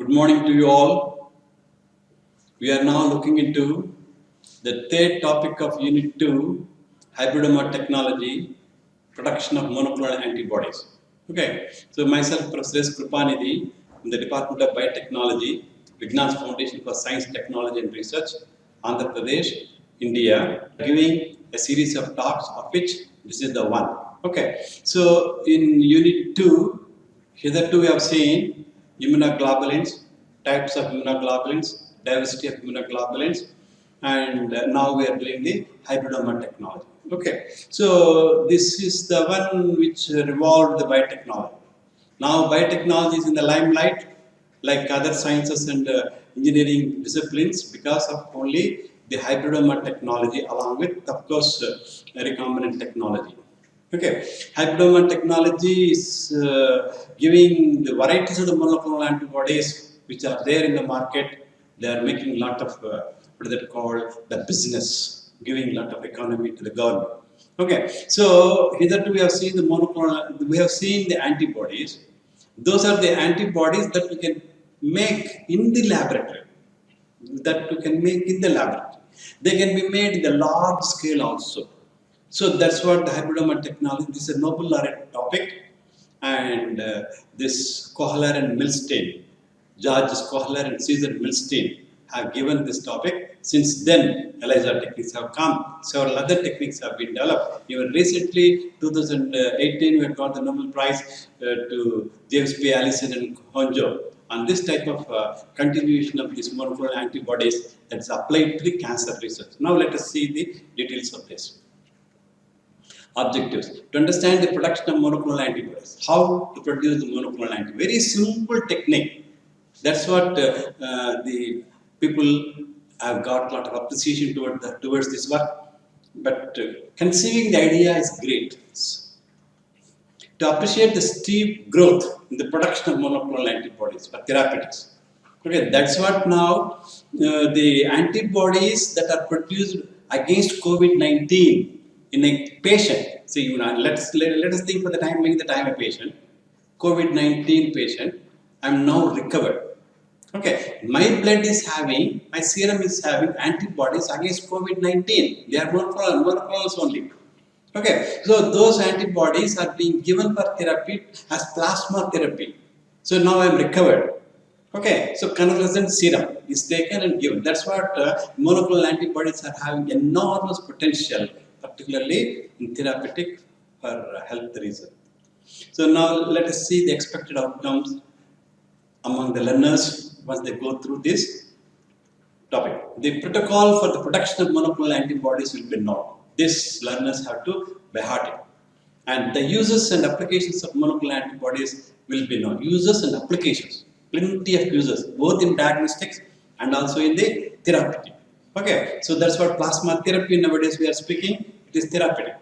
Good morning to you all. We are now looking into the third topic of Unit 2, Hybridoma Technology, production of monoclonal antibodies. Okay, so myself, Professor S. Krupanidhi, in the Department of Biotechnology, Vignan's Foundation for Science, Technology and Research, Andhra Pradesh, India, giving a series of talks, of which this is the one. Okay, so in Unit 2, hitherto we have seen immunoglobulins, types of immunoglobulins, diversity of immunoglobulins, and now we are doing the hybridoma technology. Okay, so this is the one which revolved the biotechnology. Now biotechnology is in the limelight, like other sciences and engineering disciplines, because of only the hybridoma technology, along with, of course, recombinant technology. Okay, hybridoma technology is giving the varieties of the monoclonal antibodies which are there in the market. They are making a lot of what is that called, the business, giving a lot of economy to the government. Okay, so hitherto we have seen the monoclonal, we have seen the antibodies. Those are the antibodies that we can make in the laboratory. They can be made in the large scale also. So that's what the hybridoma technology, this is a Nobel laureate topic, and this Kohler and Milstein, George Kohler and Cesar Milstein have given this topic. Since then, ELISA techniques have come, several other techniques have been developed. Even recently, 2018, we got the Nobel Prize to James P. Allison and Honjo on this type of continuation of these monoclonal antibodies that's applied to the cancer research. Now let us see the details of this. Objectives: to understand the production of monoclonal antibodies, how to produce the monoclonal antibody. Very simple technique. That's what the people have got a lot of appreciation towards this work. But conceiving the idea is great. To appreciate the steep growth in the production of monoclonal antibodies for therapeutics. Okay, that's what now the antibodies that are produced against COVID-19 in a patient. See, let us think for the time being that I am a patient, COVID-19 patient. I am now recovered. Okay, my blood is having, my serum is having antibodies against COVID-19. They are monoclonals only. Okay, so those antibodies are being given for therapy as plasma therapy. So now I am recovered. Okay, so convalescent serum is taken and given. That's what monoclonal antibodies are having enormous potential, particularly in therapeutic for health reasons. So now let us see the expected outcomes among the learners once they go through this topic. The protocol for the production of monoclonal antibodies will be known. This learners have to by heart it. And the uses and applications of monoclonal antibodies will be known. Uses and applications. Plenty of uses, both in diagnostics and also in the therapeutic. Okay, so that's what plasma therapy nowadays we are speaking. It is therapeutic.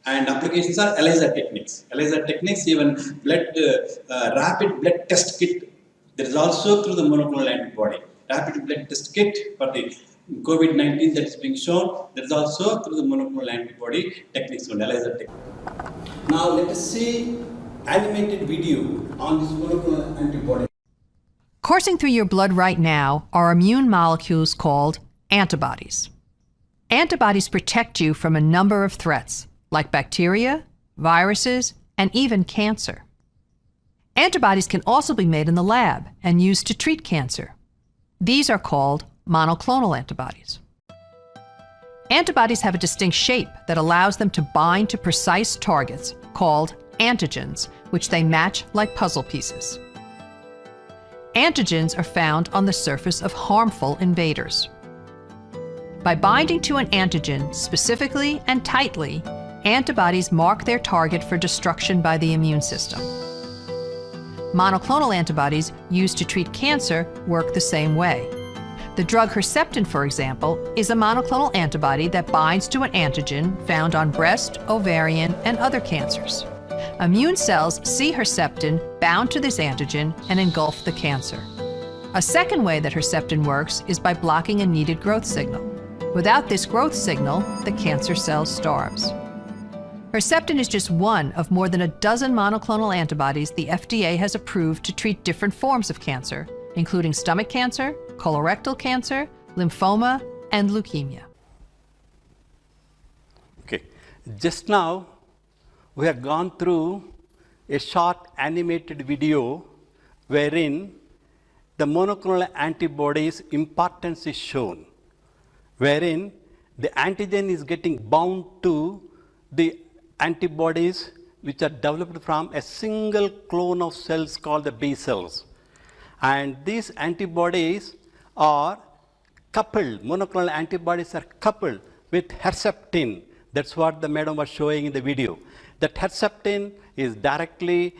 And applications are ELISA techniques. ELISA techniques, even rapid blood test kit. There is also through the monoclonal antibody. Rapid blood test kit for the COVID-19 that is being shown. There is also through the monoclonal antibody techniques on ELISA technique. Now let us see animated video on this monoclonal antibody. Coursing through your blood right now are immune molecules called antibodies. Antibodies protect you from a number of threats, like bacteria, viruses, and even cancer. Antibodies can also be made in the lab and used to treat cancer. These are called monoclonal antibodies. Antibodies have a distinct shape that allows them to bind to precise targets called antigens, which they match like puzzle pieces. Antigens are found on the surface of harmful invaders. By binding to an antigen specifically and tightly, antibodies mark their target for destruction by the immune system. Monoclonal antibodies used to treat cancer work the same way. The drug Herceptin, for example, is a monoclonal antibody that binds to an antigen found on breast, ovarian, and other cancers. Immune cells see Herceptin bound to this antigen and engulf the cancer. A second way that Herceptin works is by blocking a needed growth signal. Without this growth signal, the cancer cell starves. Herceptin is just one of more than a dozen monoclonal antibodies the FDA has approved to treat different forms of cancer, including stomach cancer, colorectal cancer, lymphoma, and leukemia. Okay, just now we have gone through a short animated video wherein the monoclonal antibodies importance is shown, wherein the antigen is getting bound to the antibodies which are developed from a single clone of cells called the B cells. And these antibodies are coupled, monoclonal antibodies are coupled with Herceptin. That's what the madam was showing in the video. That Herceptin is directly,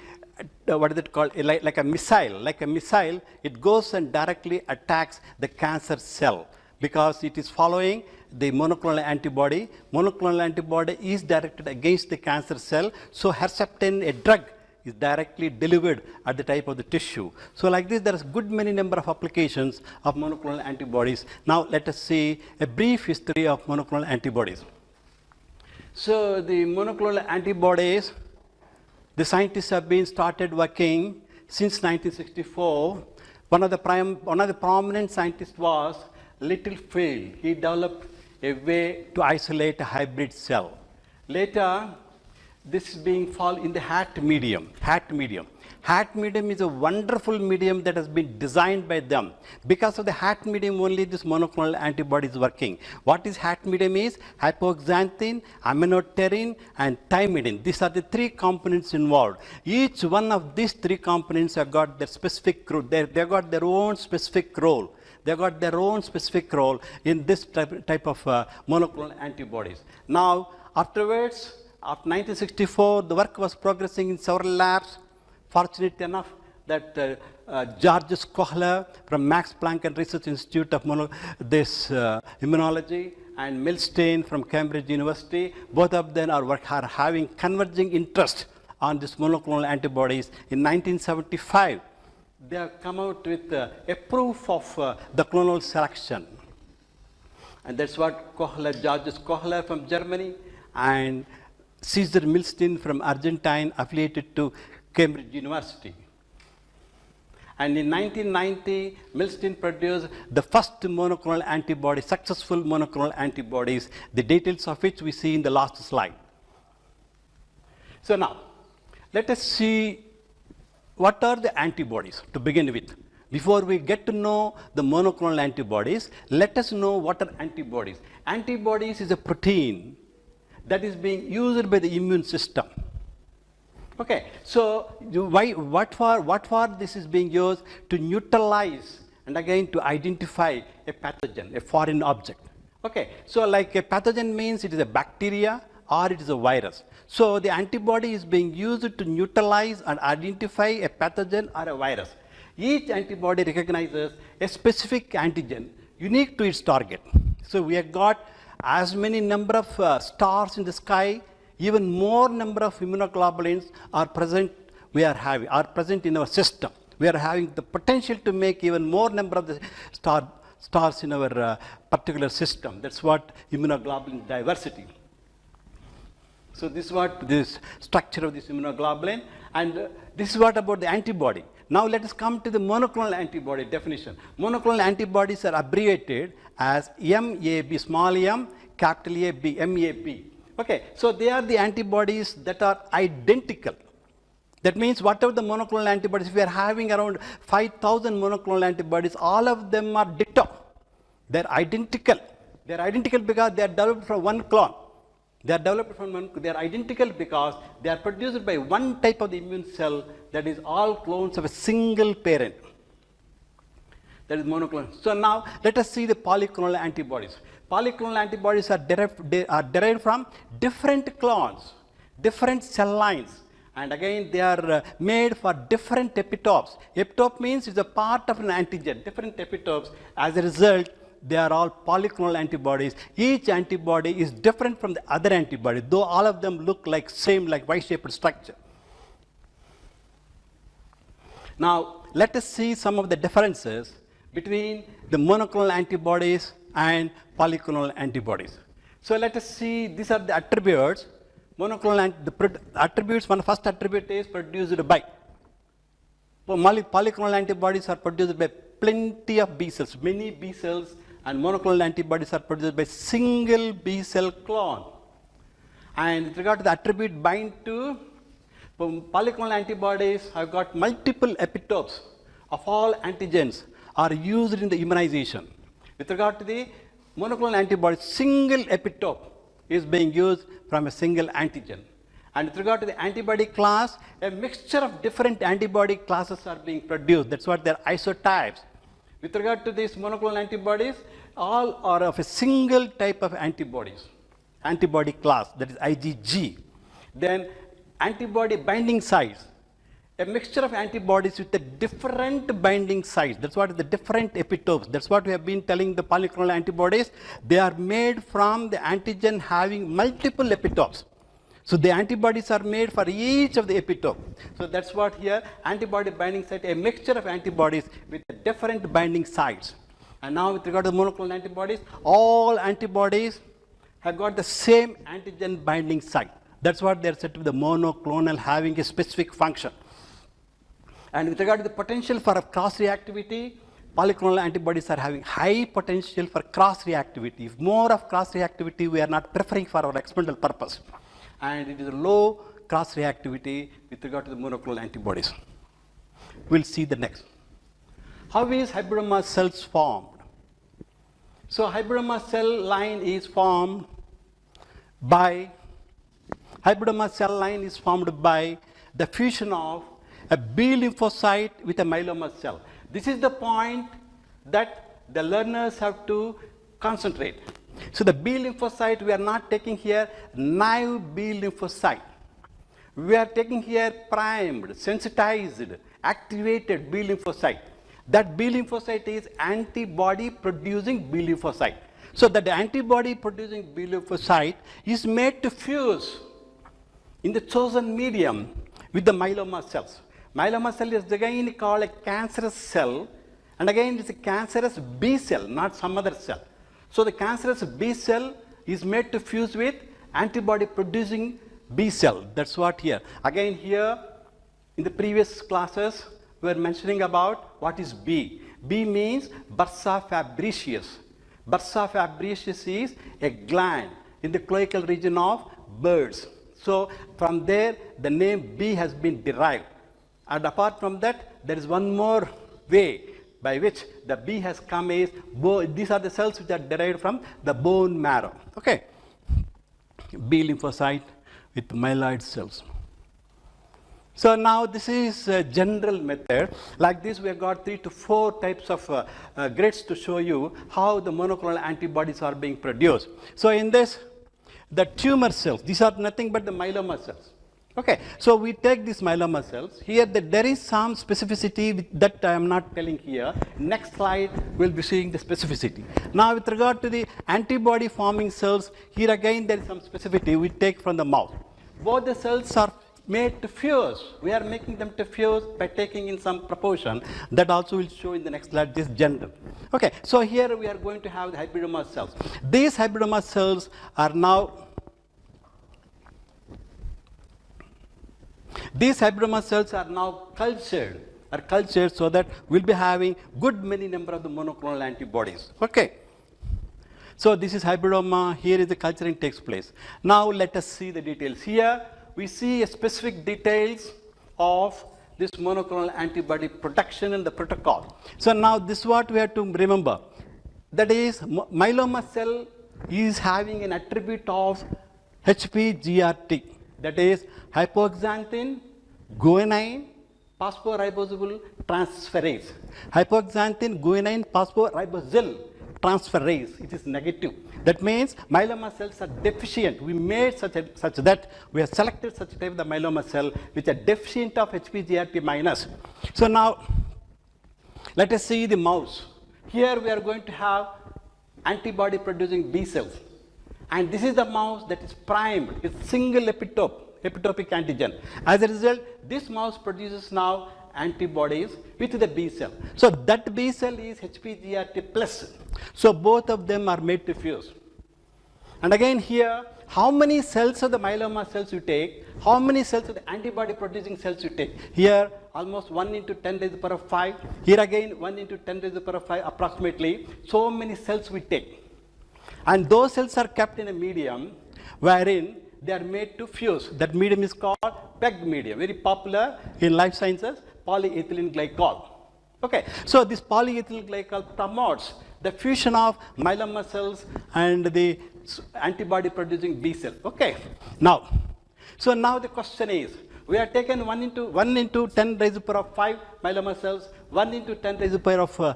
what is it called, like a missile. Like a missile, it goes and directly attacks the cancer cell because it is following the monoclonal antibody. Monoclonal antibody is directed against the cancer cell. So Herceptin, a drug, is directly delivered at the type of the tissue. So like this, there is good many number of applications of monoclonal antibodies. Now let us see a brief history of monoclonal antibodies. So the monoclonal antibodies, the scientists have been started working since 1964. One of the prominent scientists was Littlefield. He developed a way to isolate a hybrid cell. Later, this is being followed in the HAT medium. HAT medium. HAT medium is a wonderful medium that has been designed by them. Because of the HAT medium only this monoclonal antibody is working. What is HAT medium is? Hypoxanthine, aminoterrin and thymidine. These are the three components involved. Each one of these three components have got their specific role. They've got their own specific role. They've got their own specific role in this type of monoclonal antibodies. Now, afterwards, after 1964, the work was progressing in several labs. Fortunate enough that Georges Kohler from Max Planck and Research Institute of Immunology and Milstein from Cambridge University, both of them are having converging interest on these monoclonal antibodies. In 1975, they have come out with a proof of the clonal selection. And that's what Georges Kohler from Germany and Cesar Milstein from Argentine affiliated to Cambridge University. And in 1990, Milstein produced the first monoclonal antibody, successful monoclonal antibodies, the details of which we see in the last slide. So now, let us see what are the antibodies to begin with. Before we get to know the monoclonal antibodies, let us know what are antibodies. Antibodies is a protein that is being used by the immune system. Okay, so what for this is being used? To neutralize and again to identify a pathogen, a foreign object. Okay, so like a pathogen means it is a bacteria or it is a virus. So the antibody is being used to neutralize and identify a pathogen or a virus. Each antibody recognizes a specific antigen unique to its target. So we have got as many number of stars in the sky, even more number of immunoglobulins are present in our system. We are having the potential to make even more number of the stars in our particular system. That's what immunoglobulin diversity. So this is what this structure of this immunoglobulin, and this is what about the antibody. Now let us come to the monoclonal antibody definition. Monoclonal antibodies are abbreviated as MAB, small m, capital A, B, MAB. Okay, so they are the antibodies that are identical. That means whatever the monoclonal antibodies, we are having around 5,000 monoclonal antibodies, all of them are ditto. They are identical. They are identical because they are developed from one clone. They are developed from one, they are identical because they are produced by one type of the immune cell, that is all clones of a single parent. That is monoclonal. So now let us see the polyclonal antibodies. Polyclonal antibodies are derived from different clones, different cell lines, and again they are made for different epitopes. Epitope means it's a part of an antigen, different epitopes. As a result, they are all polyclonal antibodies. Each antibody is different from the other antibody, though all of them look like same, like Y-shaped structure. Now let us see some of the differences between the monoclonal antibodies and polyclonal antibodies. So let us see, these are the attributes. Monoclonal attributes, one first attribute is produced by. Polyclonal antibodies are produced by plenty of B cells, many B cells, and monoclonal antibodies are produced by single B cell clone. And with regard to the attribute bind to, polyclonal antibodies have got multiple epitopes of all antigens are used in the immunization. With regard to the monoclonal antibodies, single epitope is being used from a single antigen. And with regard to the antibody class, a mixture of different antibody classes are being produced. That's what they're isotypes. With regard to these monoclonal antibodies, all are of a single type of antibodies, antibody class, that is IgG. Then antibody binding sites, a mixture of antibodies with a different binding sites. That's what is the different epitopes. That's what we have been telling the polyclonal antibodies. They are made from the antigen having multiple epitopes. So the antibodies are made for each of the epitope. So that's what here, antibody binding site, a mixture of antibodies with different binding sites. And now with regard to the monoclonal antibodies, all antibodies have got the same antigen binding site. That's what they're said to be the monoclonal, having a specific function. And with regard to the potential for cross-reactivity, polyclonal antibodies are having high potential for cross-reactivity. If more of cross-reactivity, we are not preferring for our experimental purpose. And it is low cross-reactivity with regard to the monoclonal antibodies. We'll see the next. How is hybridoma cells formed? So hybridoma cell line is formed by the fusion of a B lymphocyte with a myeloma cell. This is the point that the learners have to concentrate. So the B lymphocyte, we are not taking here naive B lymphocyte. We are taking here primed, sensitized, activated B lymphocyte. That B lymphocyte is antibody producing B lymphocyte. So that the antibody producing B lymphocyte is made to fuse in the chosen medium with the myeloma cells. Myeloma cell is again called a cancerous cell, and again it's a cancerous B cell, not some other cell. So the cancerous B cell is made to fuse with antibody producing B cell. That's what here. Again here, in the previous classes, we were mentioning about what is B. B means bursa fabricius. Bursa fabricius is a gland in the cloacal region of birds. So from there, the name B has been derived. And apart from that, there is one more way by which the B has come is, these are the cells which are derived from the bone marrow. Okay. B lymphocyte with myeloid cells. So now this is a general method. Like this, we have got 3 to 4 types of grids to show you how the monoclonal antibodies are being produced. So in this, the tumor cells, these are nothing but the myeloma cells. Okay, so we take these myeloma cells. Here there is some specificity that I am not telling here. Next slide, we'll be seeing the specificity. Now with regard to the antibody forming cells, here again there is some specificity we take from the mouse. Both the cells are made to fuse. We are making them to fuse by taking in some proportion. That also will show in the next slide, this general. Okay, so here we are going to have the hybridoma cells. These hybridoma cells are now cultured so that we'll be having good many number of the monoclonal antibodies. Okay. So this is hybridoma. Here is the culturing takes place. Now let us see the details. Here we see a specific details of this monoclonal antibody production and the protocol. So now this is what we have to remember. That is, myeloma cell is having an attribute of HPGRT. That is hypoxanthine, guanine, phosphoribosable transferase. Hypoxanthine, guanine, phosphoribosyl transferase. It is negative. That means myeloma cells are deficient. We made such that we have selected such a type of the myeloma cell which are deficient of HPGRT minus. So now let us see the mouse. Here we are going to have antibody producing B cells. And this is the mouse that is primed with single epitopic antigen. As a result, this mouse produces now antibodies with the B cell. So that B cell is HPGRT plus. So both of them are made to fuse. And again here, how many cells of the myeloma cells you take, How many cells of the antibody producing cells you take? Here, almost 1 into 10 raised to the power of 5. Here again, 1 into 10 raised to the power of 5 approximately. So many cells we take. And those cells are kept in a medium wherein they are made to fuse. That medium is called PEG medium, very popular in life sciences, polyethylene glycol. Okay, so this polyethylene glycol promotes the fusion of myeloma cells and the antibody producing B cell. Okay, now, so now the question is, we have taken 1 into 10 raised to the power of 5 myeloma cells, 1 into 10 raised to the power of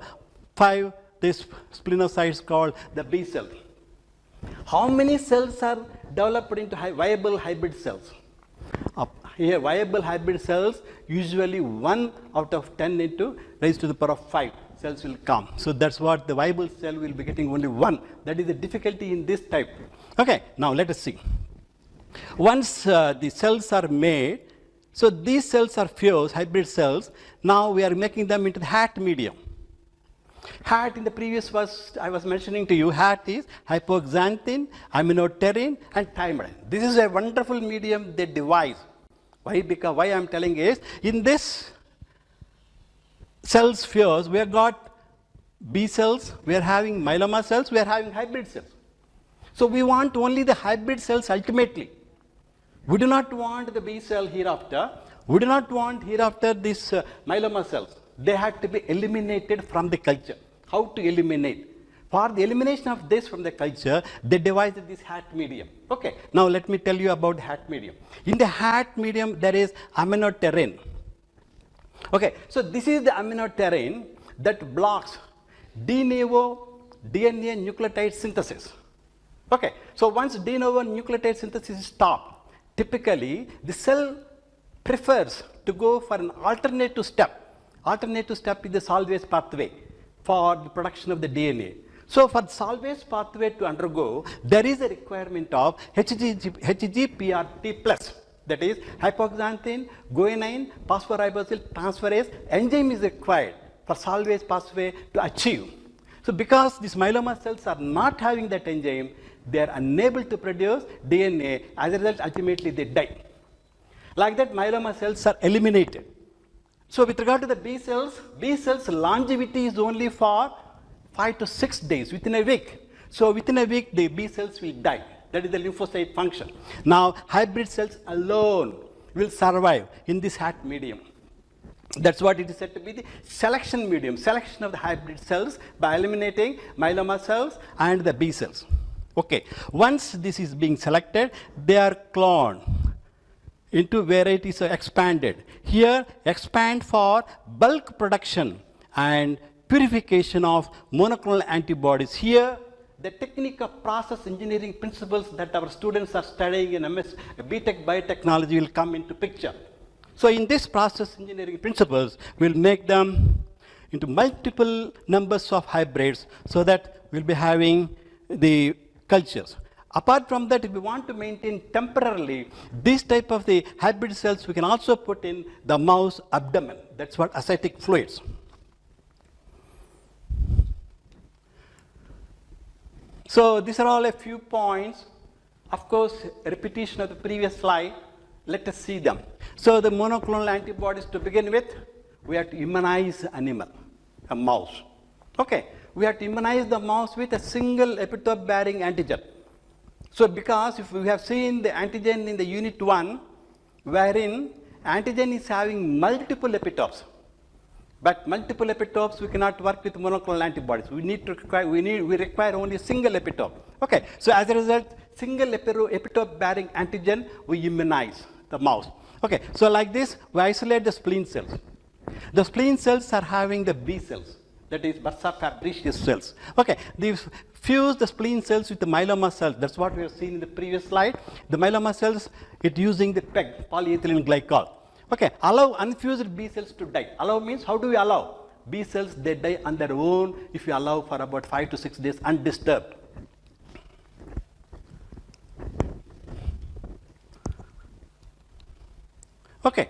5 this splenocytes called the B cell. How many cells are developed into viable hybrid cells? Here, viable hybrid cells, usually 1 out of 10 into raised to the power of 5 cells will come. So that's what the viable cell will be getting, only 1. That is the difficulty in this type. Okay, now let us see. Once the cells are made, so these cells are fused, hybrid cells. Now we are making them into the HAT medium. HAT in the previous verse I was mentioning to you, HAT is hypoxanthine, aminoterrin and thymidine. This is a wonderful medium they devise. Why? Because why I am telling is, in this cells fuse, we have got B cells, we are having myeloma cells, we are having hybrid cells. So we want only the hybrid cells ultimately. We do not want the B cell hereafter. We do not want hereafter these myeloma cells. They had to be eliminated from the culture. How to eliminate? For the elimination of this from the culture, they devised this HAT medium. Okay, now let me tell you about HAT medium. In the HAT medium, there is aminoterrin. Okay, so this is the aminoterrin that blocks de novo DNA nucleotide synthesis. Okay, so once de novo nucleotide synthesis is stopped, typically the cell prefers to go for an alternative step. Alternative step is the solvase pathway for the production of the DNA. So for the solvase pathway to undergo, there is a requirement of HGPRT plus. That is hypoxanthine, guanine, phosphoribosyl transferase enzyme is required for solvase pathway to achieve. So because these myeloma cells are not having that enzyme, they are unable to produce DNA. As a result, ultimately they die. Like that, myeloma cells are eliminated. So with regard to the B cells longevity is only for 5 to 6 days, within a week. So within a week, the B cells will die. That is the lymphocyte function. Now, hybrid cells alone will survive in this HAT medium. That's what it is said to be the selection medium, selection of the hybrid cells by eliminating myeloma cells and the B cells. Okay, once this is being selected, they are cloned into where it is expanded. Here, expand for bulk production and purification of monoclonal antibodies. Here, the technique of process engineering principles that our students are studying in MS, BTech biotechnology will come into picture. So in this process engineering principles, we'll make them into multiple numbers of hybrids so that we'll be having the cultures. Apart from that, if we want to maintain temporarily this type of the hybrid cells, we can also put in the mouse abdomen. That's what ascitic fluids. So these are all a few points. Of course, a repetition of the previous slide. Let us see them. So the monoclonal antibodies, to begin with, we have to immunize animal, a mouse. Okay, we have to immunize the mouse with a single epitope bearing antigen. So because if we have seen the antigen in the unit 1, wherein antigen is having multiple epitopes. But multiple epitopes, we cannot work with monoclonal antibodies. We require only a single epitope. Okay, so as a result, single epitope bearing antigen, we immunize the mouse. Okay, so like this, we isolate the spleen cells. The spleen cells are having the B cells, that is bursa fabricius cells. Okay, these fuse the spleen cells with the myeloma cells. That's what we have seen in the previous slide. The myeloma cells, it using the PEG, polyethylene glycol. Okay, allow unfused B cells to die. Allow means, how do we allow? B cells, they die on their own if you allow for about 5 to 6 days undisturbed. Okay,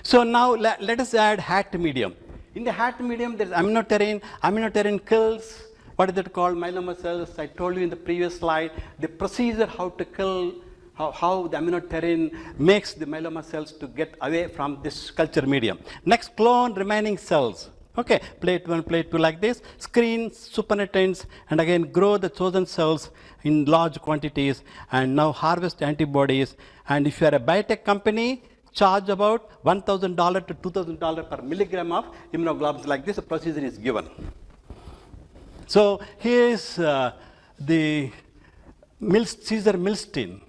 so now let us add HAT medium. In the HAT medium, there is aminoterrin. Aminoterrin kills, what is that called, myeloma cells. I told you in the previous slide, the procedure how to kill how the aminoterrin makes the myeloma cells to get away from this culture medium. Next, clone remaining cells. Okay, plate 1, plate 2 like this, screen supernatant, and again grow the chosen cells in large quantities, and now harvest antibodies. And if you are a biotech company, charge about $1,000 to $2,000 per milligram of immunoglobulins like this. The procedure is given. So here is the Cesar Milstein.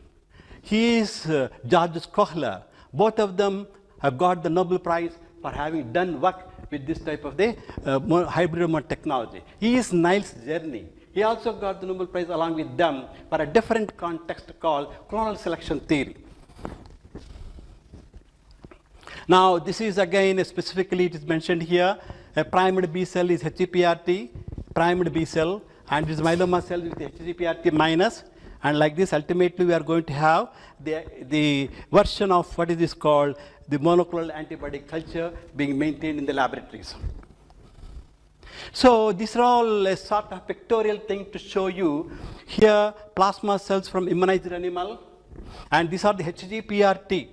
He is George Kohler. Both of them have got the Nobel Prize for having done work with this type of the hybridoma technology. He is Niles Jerne. He also got the Nobel Prize along with them for a different context called clonal selection theory. Now, this is again specifically it is mentioned here. A primed B cell is HEPRT, primed B cell, and this myeloma cell with HEPRT minus. And like this, ultimately, we are going to have the version of what is this called the monoclonal antibody culture being maintained in the laboratories. So these are all a sort of pictorial thing to show you here plasma cells from immunized animal, and these are the HGPRT,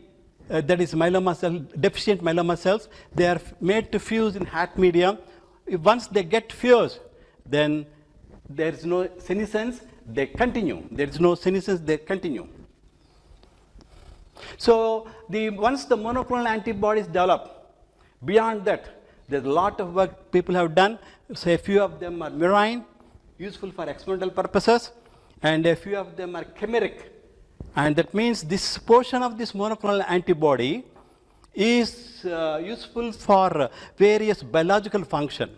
that is myeloma cell, deficient myeloma cells. They are made to fuse in hat medium. Once they get fused, then there is no senescence, they continue. There is no senescence, they continue. So once the monoclonal antibodies develop, beyond that, there's a lot of work people have done. So a few of them are murine, useful for experimental purposes, and a few of them are chimeric. And that means this portion of this monoclonal antibody is useful for various biological function.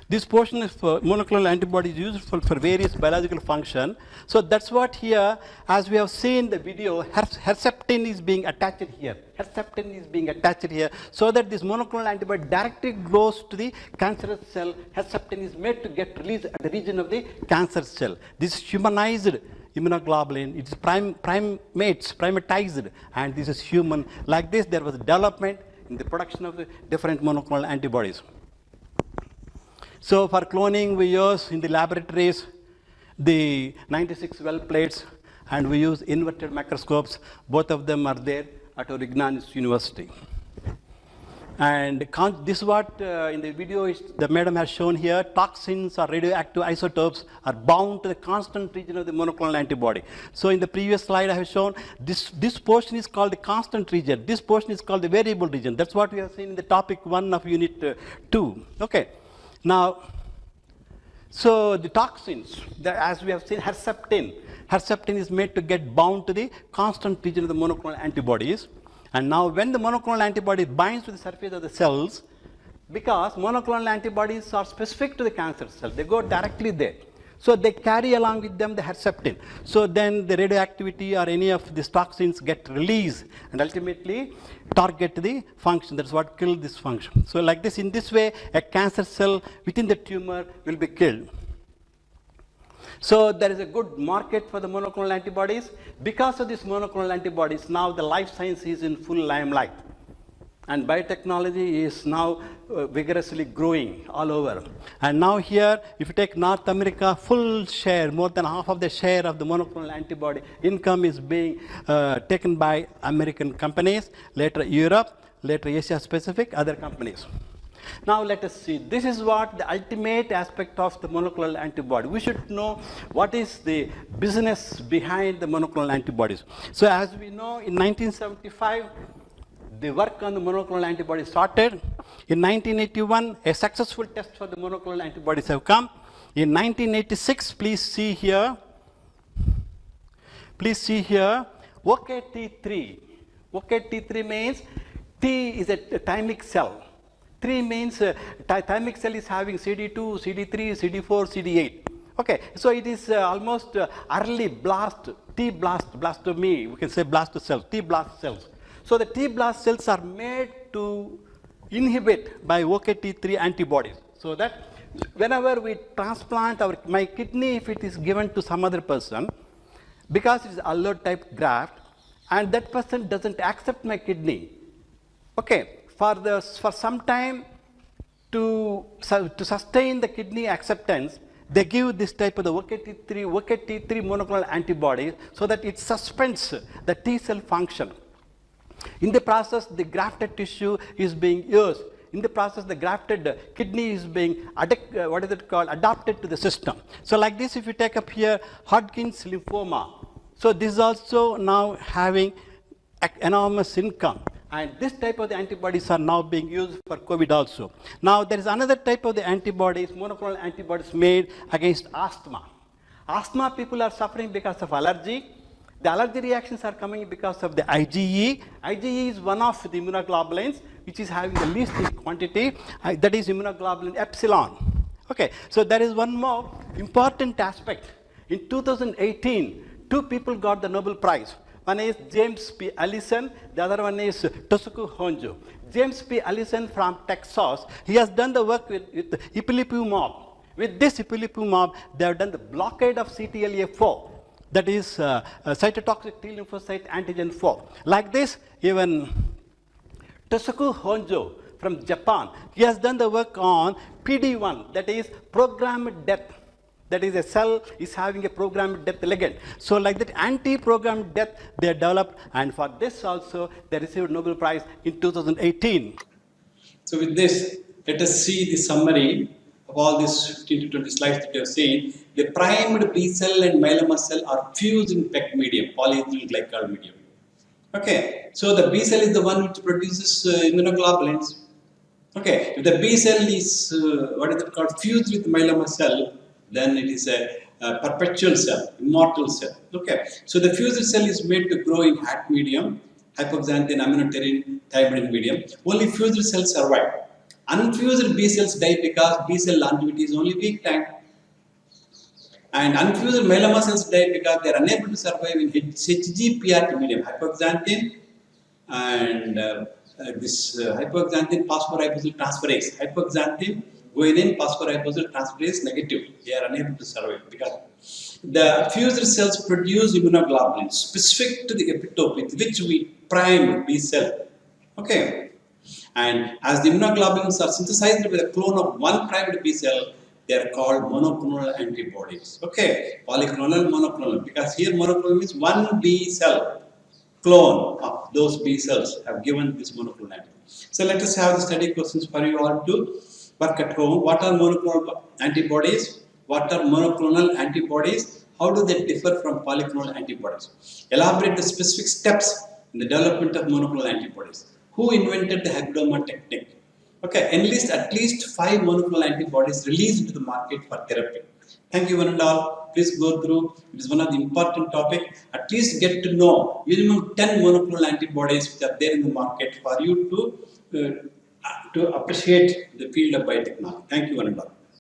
This portion of monoclonal antibody is useful for various biological function. So that's what here, as we have seen the video, herceptin is being attached here. Herceptin is being attached here so that this monoclonal antibody directly goes to the cancerous cell. Herceptin is made to get released at the region of the cancer cell. This humanized immunoglobulin, it is primatized, and this is human. Like this, there was development in the production of the different monoclonal antibodies. So for cloning, we use in the laboratories the 96 well plates, and we use inverted microscopes. Both of them are there at our Ignanis University. And this is what in the video the madam has shown here. Toxins or radioactive isotopes are bound to the constant region of the monoclonal antibody. So in the previous slide I have shown this portion is called the constant region. This portion is called the variable region. That's what we have seen in the topic 1 of unit 2. Okay. Now, so the toxins, as we have seen, herceptin is made to get bound to the constant region of the monoclonal antibodies. And now when the monoclonal antibody binds to the surface of the cells, because monoclonal antibodies are specific to the cancer cell, they go directly there. So they carry along with them the herceptin. So then the radioactivity or any of these toxins get released and ultimately target the function. That's what kills this function. So like this, in this way, a cancer cell within the tumor will be killed. So there is a good market for the monoclonal antibodies. Because of these monoclonal antibodies, now the life science is in full limelight. And biotechnology is now vigorously growing all over. And now here, if you take North America, full share, more than half of the share of the monoclonal antibody income is being taken by American companies, later Europe, later Asia Pacific, other companies. Now let us see, this is what the ultimate aspect of the monoclonal antibody. We should know what is the business behind the monoclonal antibodies. So as we know, in 1975, the work on the monoclonal antibody started. In 1981, a successful test for the monoclonal antibodies have come. In 1986, please see here, OKT3. OKT3 means T is a thymic cell. 3 means thymic cell is having CD2, CD3, CD4, CD8. Okay, so it is almost early blast, T blast, blastomy, we can say blast cells, T blast cells. So the T blast cells are made to inhibit by OKT3 antibodies. So that whenever we transplant my kidney, if it is given to some other person, because it is allotype graft, and that person doesn't accept my kidney, okay, for some time to sustain the kidney acceptance, they give this type of the OKT3 monoclonal antibodies so that it suspends the T cell function. In the process, the grafted tissue is being used. In the process, the grafted kidney is being adapted to the system. So like this, if you take up here Hodgkin's lymphoma, so this is also now having enormous income. And this type of the antibodies are now being used for COVID also. Now there is another type of the antibodies, monoclonal antibodies made against asthma. Asthma people are suffering because of allergy. The allergy reactions are coming because of the IgE. IgE is one of the immunoglobulins which is having the least in quantity, that is immunoglobulin epsilon. Okay, so there is one more important aspect. In 2018, two people got the Nobel Prize. One is James P. Allison, the other one is Toshiko Honjo. James P. Allison from Texas, he has done the work with ipilimumab. With this ipilimumab, they have done the blockade of CTLA4, that is cytotoxic T lymphocyte antigen 4. Like this, even Toshiko Honjo from Japan, he has done the work on PD1, that is programmed death. That is, a cell is having a programmed death ligand. So like that anti-programmed death they developed, and for this also they received Nobel Prize in 2018. So with this, let us see the summary of all these 15 to 20 slides that you have seen. The primed B cell and myeloma cell are fused in PEG medium, polyethylene glycol medium. Okay, so the B cell is the one which produces immunoglobulins. Okay, if the B cell is fused with myeloma cell, then it is a perpetual cell, immortal cell. Okay, so the fused cell is made to grow in HAT medium, hypoxanthine, aminoterrin, thymidine medium. Only fused cells survive. Unfused B cells die because B cell longevity is only week time. And unfused myeloma cells die because they are unable to survive in HGPRT medium, hypoxanthine and hypoxanthine phosphoribosyltransferase transferase. Hypoxanthine guanine phosphoribosyltransferase transferase negative. They are unable to survive because the fused cells produce immunoglobulins specific to the epitope with which we prime B cell. Okay, and as the immunoglobulins are synthesized with a clone of one primed B cell, they are called monoclonal antibodies. Okay, polyclonal, monoclonal, because here monoclonal means one B cell clone of those B cells have given this monoclonal antibody. So let us have the study questions for you all to work at home. What are monoclonal antibodies? What are monoclonal antibodies? How do they differ from polyclonal antibodies? Elaborate the specific steps in the development of monoclonal antibodies. Who invented the Hybridoma technique? Okay, enlist at least 5 monoclonal antibodies released into the market for therapy. Thank you one and all. Please go through. It is one of the important topics. At least get to know minimum 10 monoclonal antibodies which are there in the market for you to appreciate the field of biotechnology. Thank you one and all.